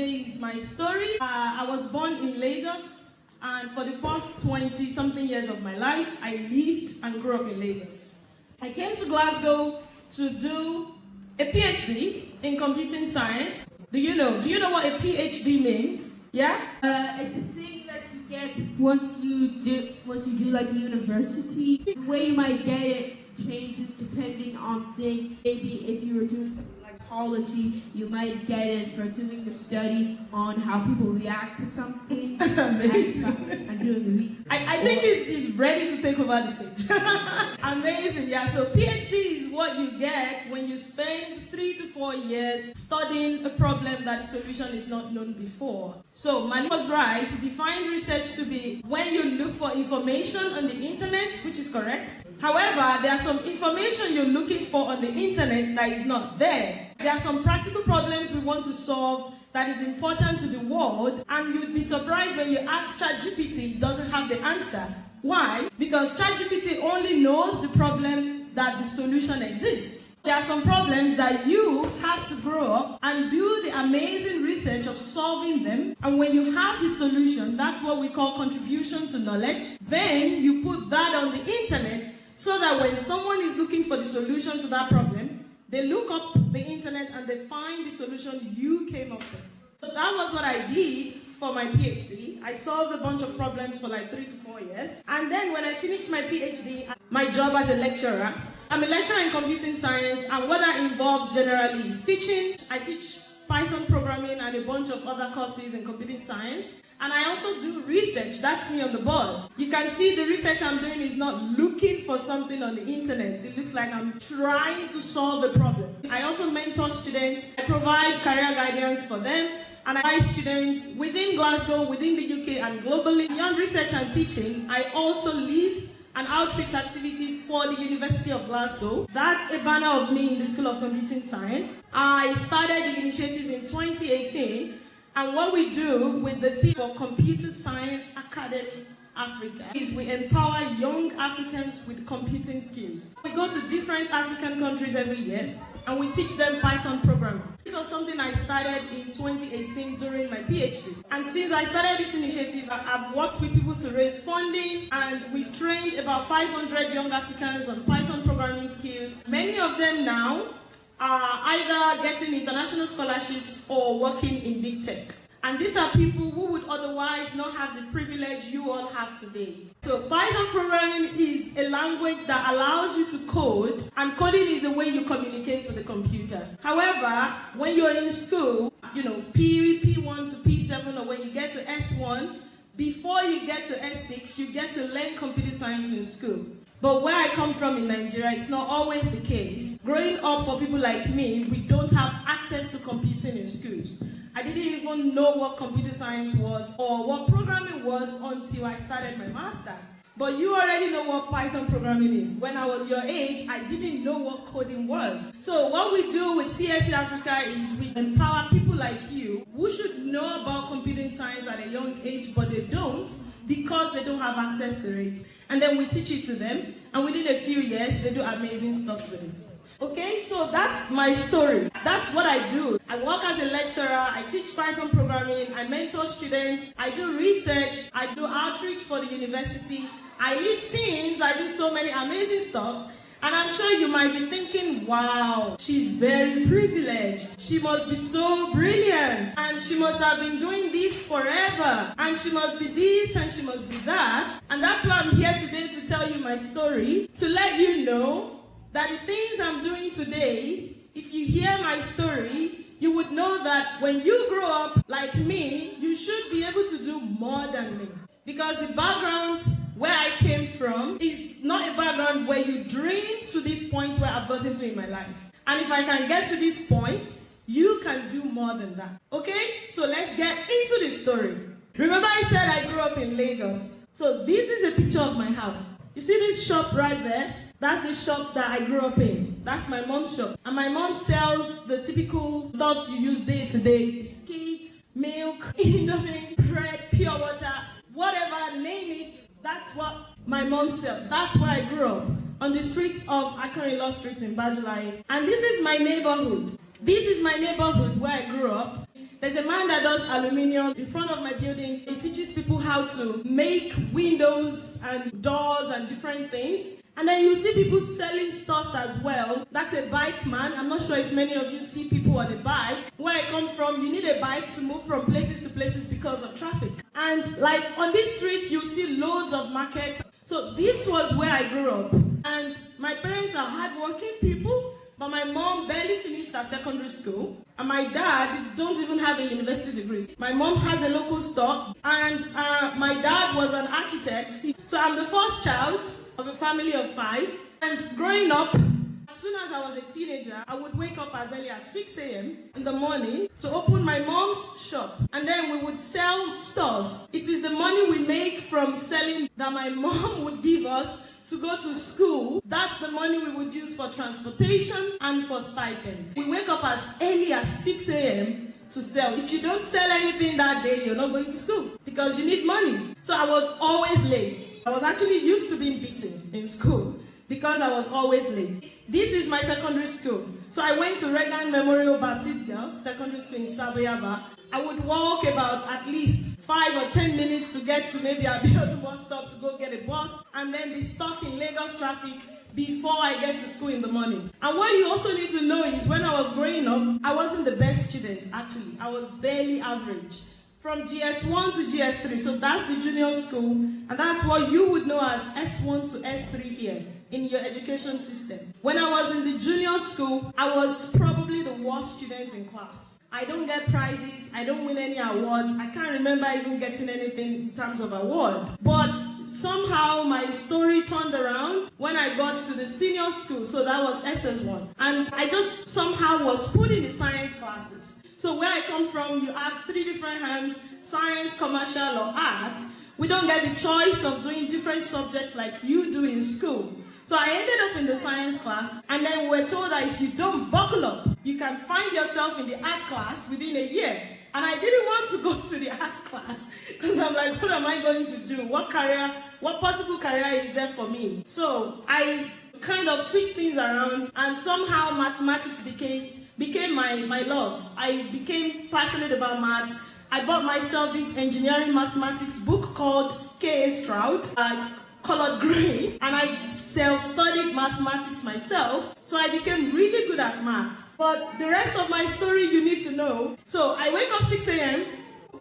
today is my story. I was born in Lagos, and for the first 20-something years of my life, I lived and grew up in Lagos. I came to Glasgow to do a PhD in computing science. Do you know what a PhD means? Yeah? It's a thing that you get once you do like a university. The way you might get it changes depending on thing. Maybe if you were doing something like psychology, you might get it for doing a study on how people react to something. Amazing. And doing the research. I think he's ready to take over the stage. Amazing, yeah. So PhD is what you get when you spend 3 to 4 years studying a problem that the solution is not known before. So Malik was right. He defined research to be when you look for information on the internet, which is correct. However, there are some information you're looking for on the internet that is not there. There are some practical problems we want to solve that is important to the world, and you'd be surprised when you ask ChatGPT, it doesn't have the answer. Why? Because ChatGPT only knows the problem that the solution exists. There are some problems that you have to grow up and do the amazing research of solving them, and when you have the solution, that's what we call contribution to knowledge. Then you put that on the internet so that when someone is looking for the solution to that problem, they look up the internet and they find the solution you came up with. So that was what I did for my PhD. I solved a bunch of problems for like 3 to 4 years. And then when I finished my PhD, my job as a lecturer, I'm a lecturer in computing science, and what that involves generally is teaching. I teach Python programming and a bunch of other courses in computing science. And I also do research. That's me on the board. You can see the research I'm doing is not looking for something on the internet. It looks like I'm trying to solve a problem. I also mentor students. I provide career guidance for them. And I advise students within Glasgow, within the UK, and globally. Beyond research and teaching, I also lead an outreach activity for the University of Glasgow. That's a banner of me in the School of Computing Science. I started the initiative in 2018, and what we do with the CSA for Computer Science Academy Africa is we empower young Africans with computing skills. We go to different African countries every year, and we teach them Python programming. This was something I started in 2018 during my PhD. And since I started this initiative, I've worked with people to raise funding, and we've trained about 500 young Africans on Python programming skills. Many of them now are either getting international scholarships or working in big tech. And these are people who would otherwise not have the privilege you all have today. So Python programming is a language that allows you to code, and coding is the way you communicate with the computer. However, when you're in school, P1 to P7, or when you get to S1, before you get to S6, you get to learn computer science in school. But where I come from in Nigeria, it's not always the case. Growing up for people like me, we don't have access to computing in schools. I didn't even know what computer science was or what programming was until I started my master's. But you already know what Python programming is. When I was your age, I didn't know what coding was. So what we do with CSA Africa is we empower people like you who should know about computing science at a young age, but they don't because they don't have access to it. And then we teach it to them, and within a few years, they do amazing stuff with it. Okay, so that's my story. That's what I do. I work as a lecturer, I teach Python programming, I mentor students, I do research, I do outreach for the university, I lead teams, I do so many amazing stuffs. And I'm sure you might be thinking, wow, she's very privileged. She must be so brilliant. And she must have been doing this forever. And she must be this and she must be that. And that's why I'm here today to tell you my story, to let you know that the things I'm doing today, if you hear my story, you would know that when you grow up like me, you should be able to do more than me. Because the background where I came from is not a background where you dream to this point where I've gotten to in my life. And if I can get to this point, you can do more than that. Okay? So let's get into the story. Remember I said I grew up in Lagos. So this is a picture of my house. You see this shop right there? That's the shop that I grew up in. That's my mom's shop. And my mom sells the typical stuffs you use day to day. Biscuits, milk, indomie, bread, pure water, whatever, name it. That's what my mom sells. That's where I grew up. On the streets of Akron Street in Bajulai. And this is my neighborhood. This is my neighborhood where I grew up. There's a man that does aluminium in front of my building. He teaches people how to make windows and doors and different things. And then you see people selling stuff as well. That's a bike man. I'm not sure if many of you see people on a bike. Where I come from, you need a bike to move from places to places because of traffic. And like on this street, you see loads of markets. So this was where I grew up. And my parents are hardworking people, but my mom barely finished her secondary school. And my dad don't even have a university degree. My mom has a local store, and my dad was an architect. So I'm the first child of a family of 5. And growing up, as soon as I was a teenager, I would wake up as early as 6 a.m. in the morning to open my mom's shop. And then we would sell stuffs. It is the money we make from selling that my mom would give us to go to school. That's the money we would use for transportation and for stipend. We wake up as early as 6 a.m. to sell. If you don't sell anything that day, you're not going to school because you need money. So I was always late. I was actually used to being beaten in school because I was always late. This is my secondary school. So I went to Reagan Memorial Baptist Girls Secondary School in Saboyaba. I would walk about at least 5 or 10 minutes to get to maybe Abiodun bus stop to go get a bus, and then be stuck in Lagos traffic before I get to school in the morning. And what you also need to know is when I was growing up, I wasn't the best student, actually. I was barely average. From GS1 to GS3, so that's the junior school, and that's what you would know as S1 to S3 here in your education system. When I was in the junior school, I was probably the worst student in class. I don't get prizes, I don't win any awards, I can't remember even getting anything in terms of award. But somehow my story turned around when I got to the senior school, so that was SS1. And I just somehow was put in the science classes. So where I come from, you have 3 different hands, science, commercial, or arts. We don't get the choice of doing different subjects like you do in school. So I ended up in the science class, and then we were told that if you don't buckle up, you can find yourself in the art class within a year. And I didn't want to go to the art class because I'm like, what am I going to do? What possible career is there for me? So I kind of switched things around, and somehow mathematics became my love. I became passionate about maths. I bought myself this engineering mathematics book called K.A. Stroud. It's colored green, and I self-studied mathematics myself, so I became really good at maths. But the rest of my story you need to know. So I wake up 6 a.m.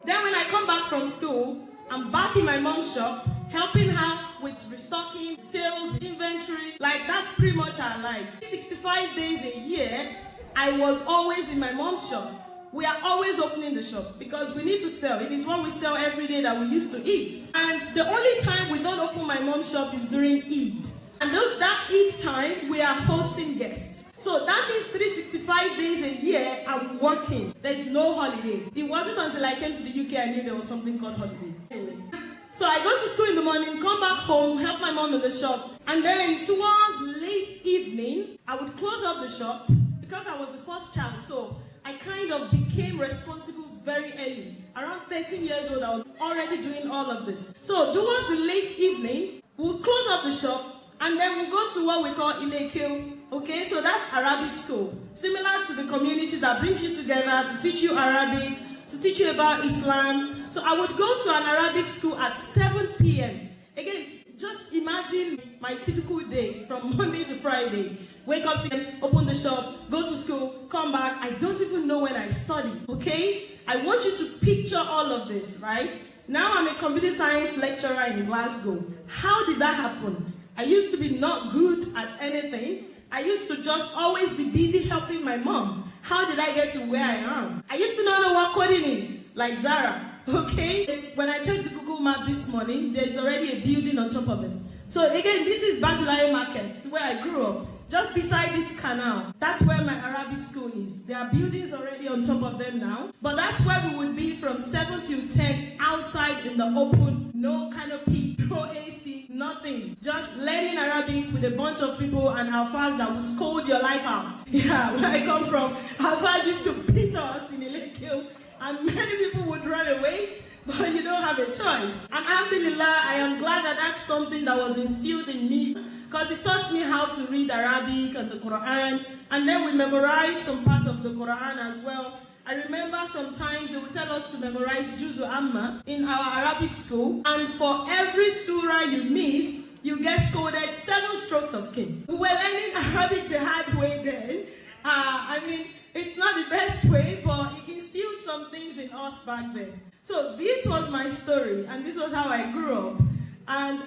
Then when I come back from school, I'm back in my mom's shop, helping her with restocking, sales, inventory. Like, that's pretty much our life. 65 days a year, I was always in my mom's shop. We are always opening the shop because we need to sell. It is what we sell every day that we used to eat. And the only time we don't open my mom's shop is during Eid. And that Eid time, we are hosting guests. So that means 365 days a year I'm working. There's no holiday. It wasn't until I came to the UK I knew there was something called holiday. Anyway. So I go to school in the morning, come back home, help my mom in the shop. And then towards late evening, I would close up the shop because I was the first child. So I kind of became responsible very early. Around 13 years old, I was already doing all of this. So towards the late evening, we'll close up the shop, and then we'll go to what we call Ilekil. Okay, so that's Arabic school. Similar to the community that brings you together to teach you Arabic, to teach you about Islam. So I would go to an Arabic school at 7 p.m. Again, just imagine my typical day from Monday to Friday. Wake up, open the shop, go to school, come back. I don't even know when I study, okay? I want you to picture all of this, right? Now I'm a computer science lecturer in Glasgow. How did that happen? I used to be not good at anything. I used to just always be busy helping my mom. How did I get to where I am? I used to not know what coding is, like Zara, okay? When I checked the Google map this morning, there's already a building on top of it. So again, this is Bajulayo Market, where I grew up. Just beside this canal, that's where my Arabic school is. There are buildings already on top of them now, but that's where we would be from 7 till 10 outside in the open, no canopy, no AC, nothing. Just learning Arabic with a bunch of people and Alfaz that would scold your life out. Yeah, where I come from, Alfaz used to beat us in Ilekil, and many people would run away, but you don't have a choice. And alhamdulillah, I am glad that that's something that was instilled in me, because it taught me how to read Arabic and the Quran, and then we memorized some parts of the Quran as well. I remember sometimes they would tell us to memorize Juzu Amma in our Arabic school, and for every surah you miss, you get scolded 7 strokes of cane. We were learning Arabic the hard way then. It's not the best way, but it instilled some things in us back then. So this was my story, and this was how I grew up.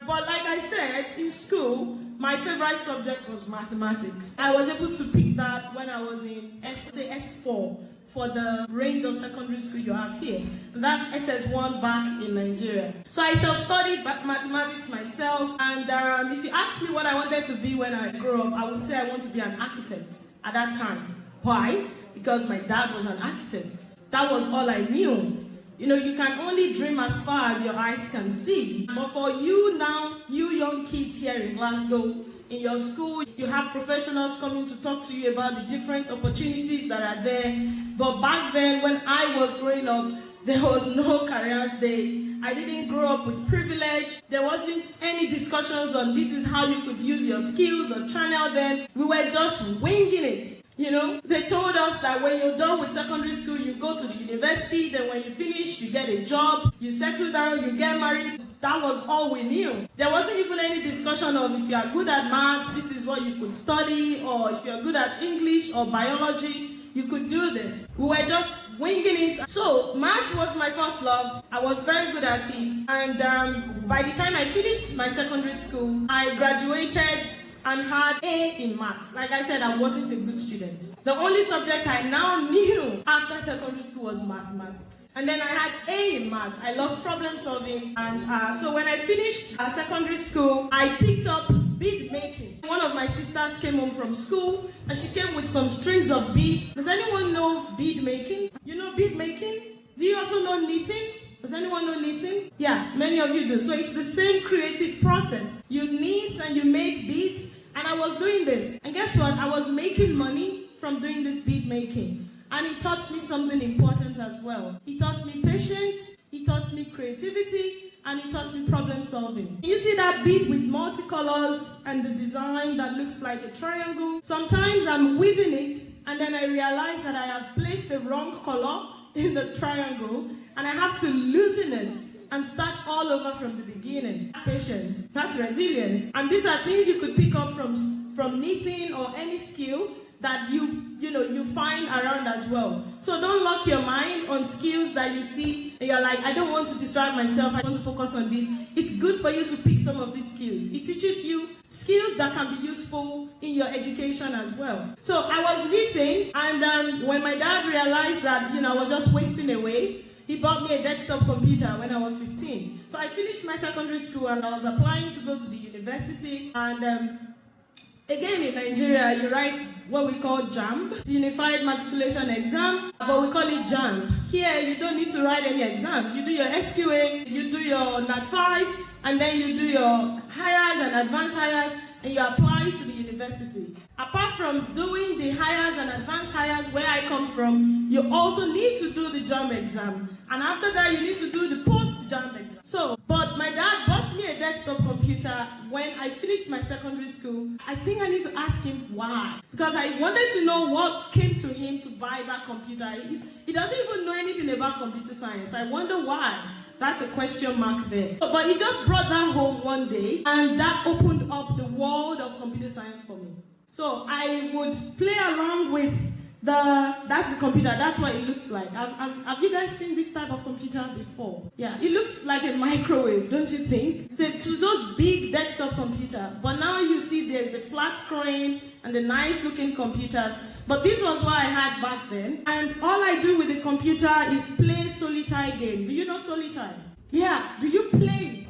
But like I said, in school, my favorite subject was mathematics. I was able to pick that when I was in S4 for the range of secondary school you have here. And that's SS1 back in Nigeria. So I self-studied mathematics myself, and if you ask me what I wanted to be when I grew up, I would say I want to be an architect at that time. Why? Because my dad was an architect. That was all I knew. You know, you can only dream as far as your eyes can see. But for you now, you young kids here in Glasgow, in your school, you have professionals coming to talk to you about the different opportunities that are there. But back then, when I was growing up, there was no careers day. I didn't grow up with privilege. There wasn't any discussions on this is how you could use your skills or channel them. We were just winging it. You know, they told us that when you're done with secondary school, you go to the university, then when you finish, you get a job, you settle down, you get married. That was all we knew. There wasn't even any discussion of if you are good at maths, this is what you could study, or if you're good at English or biology, you could do this. We were just winging it. So maths was my first love. I was very good at it. And by the time I finished my secondary school, I graduated and had A in maths. Like I said, I wasn't a good student. The only subject I now knew after secondary school was mathematics. And then I had A in maths. I loved problem solving. And so when I finished secondary school, I picked up bead making. One of my sisters came home from school and she came with some strings of bead. Does anyone know bead making? You know bead making? Do you also know knitting? Does anyone know knitting? Yeah, many of you do. So it's the same creative process. You knit and you make beads, and I was doing this. And guess what? I was making money from doing this bead making. And it taught me something important as well. It taught me patience, it taught me creativity, and it taught me problem solving. You see that bead with multicolors and the design that looks like a triangle? Sometimes I'm weaving it, and then I realize that I have placed the wrong color in the triangle, and I have to loosen it and start all over from the beginning. That's patience, that's resilience. And these are things you could pick up from knitting or any skill that you find around as well. So don't lock your mind on skills that you see and you're like, I don't want to distract myself, I want to focus on this. It's good for you to pick some of these skills. It teaches you skills that can be useful in your education as well. So I was knitting, and when my dad realized that I was just wasting away, he bought me a desktop computer when I was 15. So I finished my secondary school and I was applying to go to the university. And again, in Nigeria, you write what we call JAMB, Unified Matriculation Exam, but we call it JAMB. Here, you don't need to write any exams. You do your SQA, you do your NAT 5, and then you do your hires and advanced hires, and you apply to the university. Apart from doing the hires and advanced hires where I come from, you also need to do the JAMB exam. And after that, you need to do the post-JAMB exam. But my dad bought me a desktop computer when I finished my secondary school. I think I need to ask him why. Because I wanted to know what came to him to buy that computer. He doesn't even know anything about computer science. I wonder why. That's a question mark there. But he just brought that home one day, and that opened up the world of computer science for me. So I would play along with that's the computer, that's what it looks like. Have you guys seen this type of computer before? Yeah, it looks like a microwave, don't you think? It's those big desktop computer, but now you see there's the flat screen and the nice looking computers. But this was what I had back then. And all I do with the computer is play solitaire game. Do you know solitaire? Yeah, do you play it?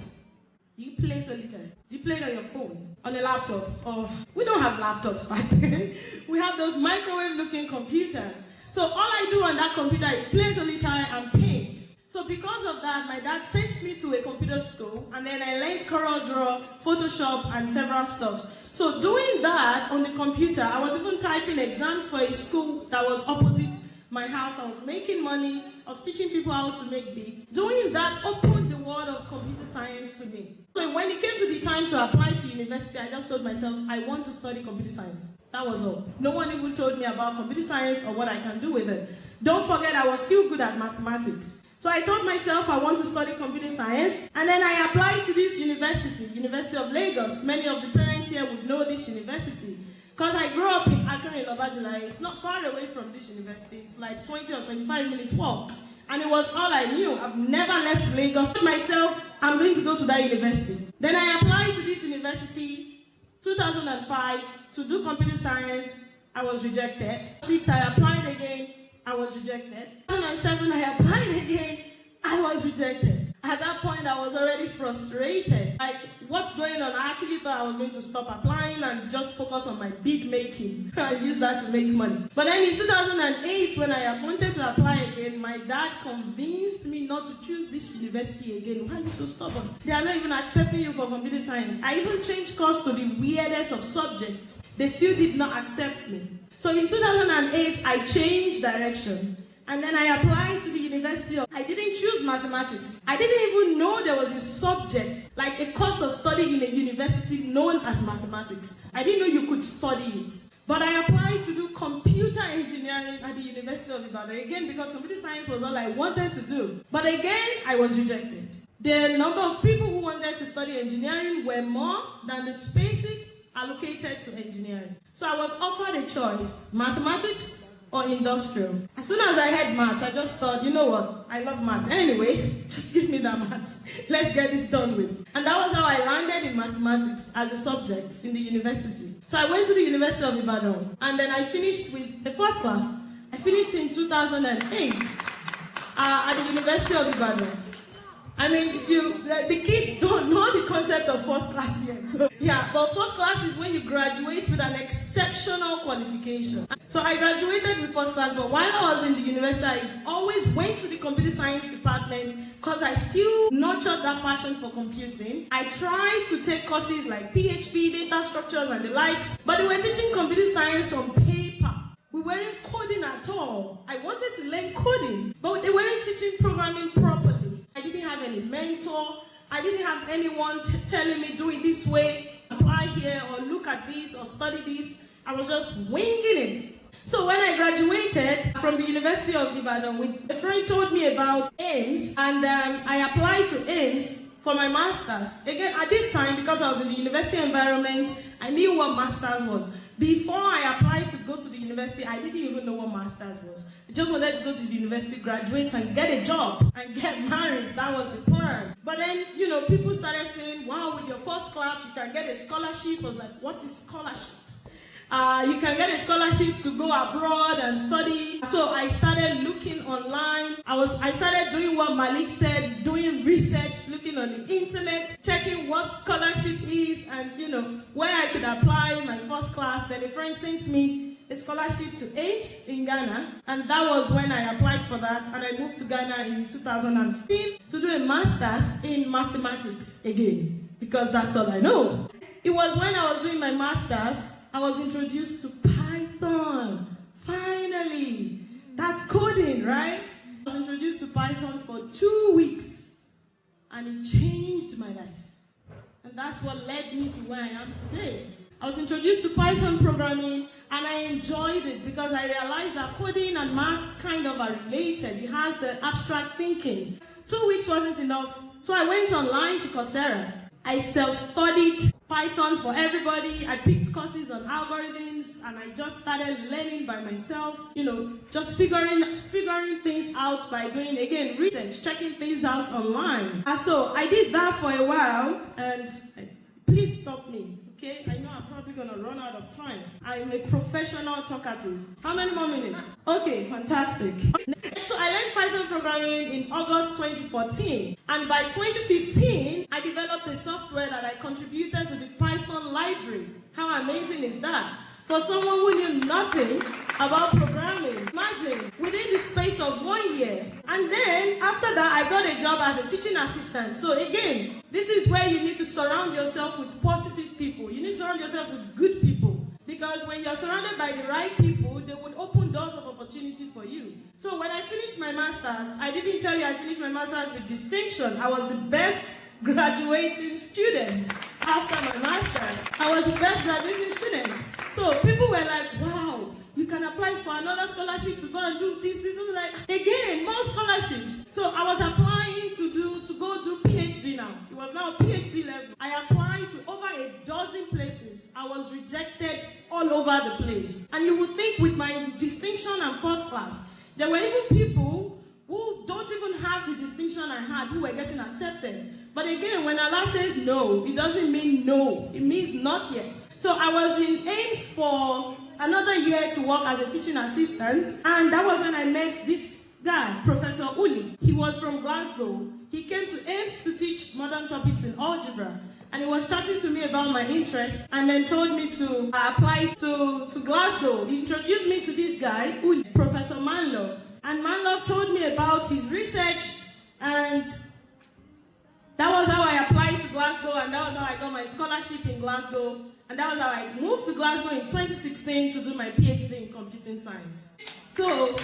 Do you play solitaire? Do you play it on your phone? On a laptop? Oh, we don't have laptops back then. We have those microwave-looking computers. So all I do on that computer is play solitaire and paint. So because of that, my dad sent me to a computer school, and then I learned CorelDRAW, Photoshop, and several stuff. So doing that on the computer, I was even typing exams for a school that was opposite my house. I was making money, I was teaching people how to make beats. Doing that opened the world of computer science to me. So when it came to the time to apply to university, I just told myself, I want to study computer science. That was all. No one even told me about computer science or what I can do with it. Don't forget, I was still good at mathematics. So I told myself I want to study computer science, and then I applied to this university, University of Lagos. Many of the parents here would know this university. Because I grew up in Akron, Lobajula. It's not far away from this university. It's like 20 or 25 minutes walk. And it was all I knew. I've never left Lagos. I told myself, I'm going to go to that university. Then I applied to this university, 2005, to do computer science. I was rejected. 2006, I applied again. I was rejected. 2007, I applied again. I was rejected. At that point, I was already frustrated. Like, what's going on? I actually thought I was going to stop applying and just focus on my bead making. I use that to make money. But then in 2008, when I wanted to apply again, my dad convinced me not to choose this university again. Why are you so stubborn? They are not even accepting you for computer science. I even changed course to the weirdest of subjects. They still did not accept me. So in 2008, I changed direction. And then I applied to the University of... I didn't choose mathematics. I didn't even know there was a subject, like a course of study in a university known as mathematics. I didn't know you could study it. But I applied to do computer engineering at the University of Ibadan, again, because computer science was all I wanted to do. But again, I was rejected. The number of people who wanted to study engineering were more than the spaces allocated to engineering. So I was offered a choice, mathematics or industrial. As soon as I had maths, I just thought, you know what, I love maths. Anyway, just give me that maths. Let's get this done with. And that was how I landed in mathematics as a subject in the university. So I went to the University of Ibadan, and then I finished with the first class. I finished in 2008 at the University of Ibadan. I mean, if the kids don't know the concept of first class yet. So, yeah, but first class is when you graduate with an exceptional qualification. So I graduated with first class, but while I was in the university, I always went to the computer science department because I still nurtured that passion for computing. I tried to take courses like PHP, data structures, and the likes, but they were teaching computer science on paper. We weren't coding at all. I wanted to learn coding, but they weren't teaching programming properly. I didn't have any mentor. I didn't have anyone telling me, do it this way, apply here, or look at this, or study this. I was just winging it. So when I graduated from the University of Ibadan, a friend told me about AIMS, and I applied to AIMS for my master's. Again, at this time, because I was in the university environment, I knew what master's was. Before I applied to go to the university, I didn't even know what master's was. I just wanted to go to the university, graduate, and get a job, and get married. That was the plan. But then, people started saying, wow, with your first class, you can get a scholarship. I was like, what is scholarship? You can get a scholarship to go abroad and study. So I started looking online. I started doing what Malik said, doing research, looking on the internet, checking what scholarship is, and where I could apply my first class. Then a friend sent me a scholarship to AIMS in Ghana, and that was when I applied for that, and I moved to Ghana in 2015 to do a master's in mathematics again, because that's all I know. It was when I was doing my master's I was introduced to Python. Finally. That's coding, right? I was introduced to Python for 2 weeks, and it changed my life. And that's what led me to where I am today. I was introduced to Python programming, and I enjoyed it because I realized that coding and maths kind of are related. It has the abstract thinking. 2 weeks wasn't enough, so I went online to Coursera. I self-studied Python for everybody. I picked courses on algorithms, and I just started learning by myself, just figuring things out by doing, again, research, checking things out online. So I did that for a while, and please stop me, okay? I know I'm probably gonna run out of time. I'm a professional talkative. How many more minutes? Okay, fantastic. So I learned Python programming in August 2014, and by 2015, I developed a software that I contributed to the Python library. How amazing is that? For someone who knew nothing about programming. Imagine, within the space of 1 year. And then, after that, I got a job as a teaching assistant. So again, this is where you need to surround yourself with positive people. You need to surround yourself with good people. Because when you're surrounded by the right people, they would open doors of opportunity opportunity for you. So when I finished my master's, I didn't tell you I finished my master's with distinction. I was the best graduating student after my master's. I was the best graduating student. So people were like, wow, you can apply for another scholarship to go and do this. I'm like, again, more scholarships. So I was applying to go do PhD now. It was now PhD level. I applied to over a dozen places. I was rejected all over the place. And you would think with my distinction and first class, there were even people who don't even have the distinction I had who were getting accepted. But again, when Allah says no, it doesn't mean no. It means not yet. So I was in AIMS for another year to work as a teaching assistant. And that was when I met this guy, Professor Uli. He was from Glasgow. He came to AIMS to teach modern topics in algebra. And he was chatting to me about my interest and then told me to apply to Glasgow. He introduced me to this guy, Uli, Professor Manlove. And Manlove told me about his research, and that was how I applied to Glasgow, and that was how I got my scholarship in Glasgow, and that was how I moved to Glasgow in 2016 to do my PhD in computing science. So,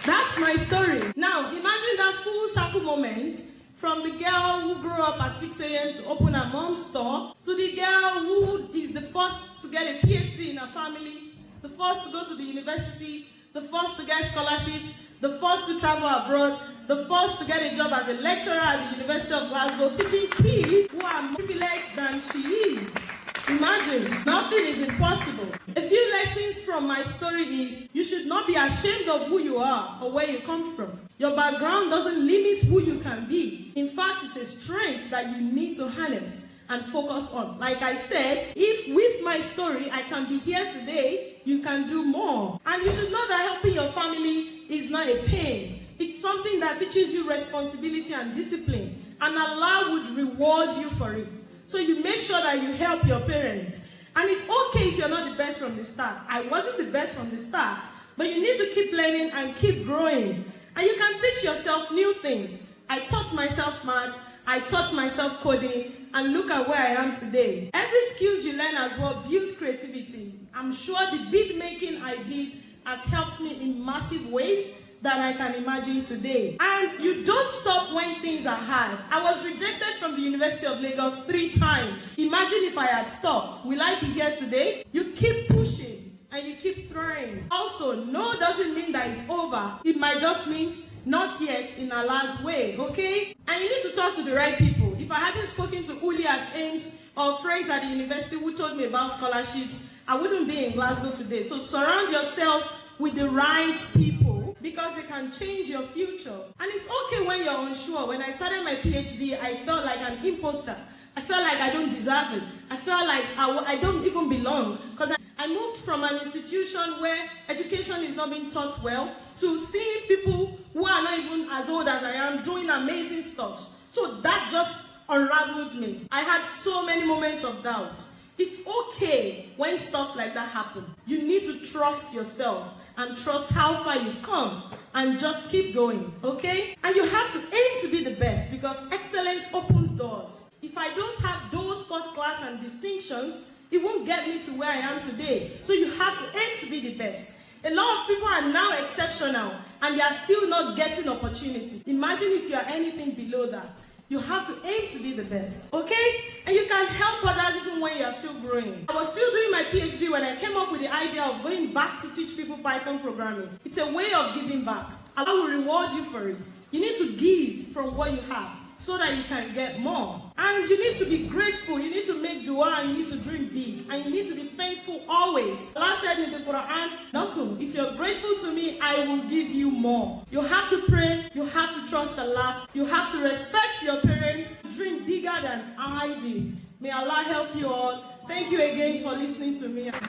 that's my story. Now, imagine that full circle moment from the girl who grew up at 6 a.m. to open her mom's store, to the girl who is the first to get a PhD in her family, the first to go to the university, the first to get scholarships, the first to travel abroad, the first to get a job as a lecturer at the University of Glasgow, teaching kids who are more privileged than she is. Imagine, nothing is impossible. A few lessons from my story is, you should not be ashamed of who you are or where you come from. Your background doesn't limit who you can be. In fact, it's a strength that you need to harness and focus on. Like I said, if with my story I can be here today, you can do more. And you should know that helping your family is not a pain. It's something that teaches you responsibility and discipline, and Allah would reward you for it. So you make sure that you help your parents. And it's okay if you're not the best from the start. I wasn't the best from the start, but you need to keep learning and keep growing. And you can teach yourself new things. I taught myself maths, I taught myself coding, and look at where I am today. Every skills you learn as well builds creativity. I'm sure the beat making I did has helped me in massive ways that I can imagine today. And you don't stop when things are hard. I was rejected from the University of Lagos 3 times. Imagine if I had stopped. Will I be here today? You keep pushing and you keep trying. Also, no doesn't mean that it's over. It might just mean not yet in Allah's way, okay? And you need to talk to the right people. If I hadn't spoken to Uli at AIMS or friends at the university who told me about scholarships, I wouldn't be in Glasgow today. So surround yourself with the right people, because they can change your future. And it's okay when you're unsure. When I started my PhD, I felt like an imposter. I felt like I don't deserve it. I felt like I don't even belong, because I moved from an institution where education is not being taught well to seeing people who are not even as old as I am doing amazing stuff. So that just unraveled me. I had so many moments of doubt. It's okay when stuff like that happen. You need to trust yourself and trust how far you've come and just keep going, okay? And you have to aim to be the best, because excellence opens doors. If I don't have those first class and distinctions, it won't get me to where I am today. So you have to aim to be the best. A lot of people are now exceptional and they are still not getting opportunity. Imagine if you are anything below that. You have to aim to be the best, okay? And you can help others even when you are still growing. I was still doing my PhD when I came up with the idea of going back to teach people Python programming. It's a way of giving back. Allah will reward you for it. You need to give from what you have so that you can get more. And you need to be grateful. You need to make dua, and you need to dream big. And you need to be thankful always. Allah said in the Quran, Nakum, if you're grateful to me, I will give you more. You have to pray. You have to trust Allah. You have to respect your parents. Dream bigger than I did. May Allah help you all. Thank you again for listening to me.